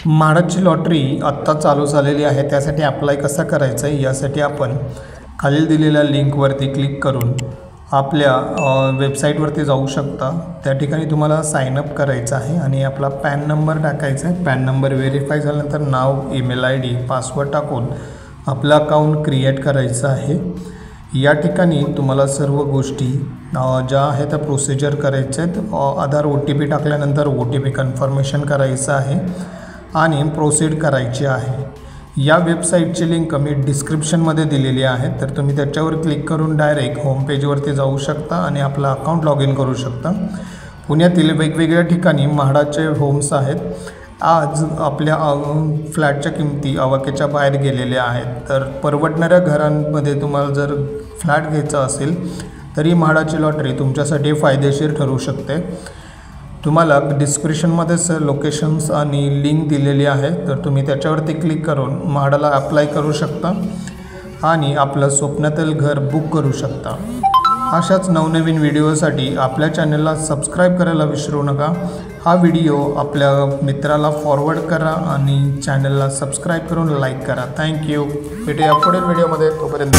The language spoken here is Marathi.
म्हाडाची लॉटरी आत्ता चालू झालेली आहे, त्यासाठी अप्लाय कसा करायचं आहे यासाठी आपण खालील दिलेल्या लिंकवरती क्लिक करून आपल्या वेबसाईटवरती जाऊ शकता। त्या ठिकाणी तुम्हाला साइन अप करायचं आहे आणि आपला पॅन नंबर टाकायचा आहे। पॅन नंबर व्हेरीफाय झाल्यानंतर नाव, ईमेल आयडी, पासवर्ड टाकून आपलं अकाउंट क्रिएट करायचं आहे। या ठिकाणी तुम्हाला सर्व गोष्टी ज्या आहेत त्या प्रोसिजर करायच्या आहेत। आधार OTP टाकल्यानंतर OTP कन्फर्मेशन करायचं आहे आणि प्रोसीड करायची आहे। या वेबसाईटची लिंक मी डिस्क्रिप्शनमध्ये दिलेली आहे, तर तुम्ही त्याच्यावर क्लिक करून डायरेक्ट होम पेजवरती जाऊ शकता आणि आपलं अकाउंट लॉग इन करू शकता। पुण्यातील वेगवेगळ्या ठिकाणी म्हाडाचे होम्स आहेत। आज आपल्या फ्लॅटच्या किमती आवाक्याच्या बाहेर गेलेल्या आहेत, तर परवडणाऱ्या घरांमध्ये तुम्हाला जर फ्लॅट घ्यायचा असेल तरी म्हाडाची लॉटरी तुमच्यासाठी फायदेशीर ठरू शकते। तुम्हाला डिस्क्रिप्शनमध्येच लोकेशन्स आणि लिंक दिलेली आहे, तर तुम्ही त्याच्यावरती क्लिक करून म्हाडाला अप्लाय करू शकता आणि आपलं स्वप्नातील घर बुक करू शकता। अशाच नवनवीन व्हिडिओसाठी आपल्या चॅनलला सबस्क्राईब करायला विसरू नका। हा व्हिडिओ आपल्या मित्राला फॉरवर्ड करा आणि चॅनलला सबस्क्राईब करून लाईक करा। थँक्यू। भेटूया पुढील व्हिडिओमध्ये, तोपर्यंत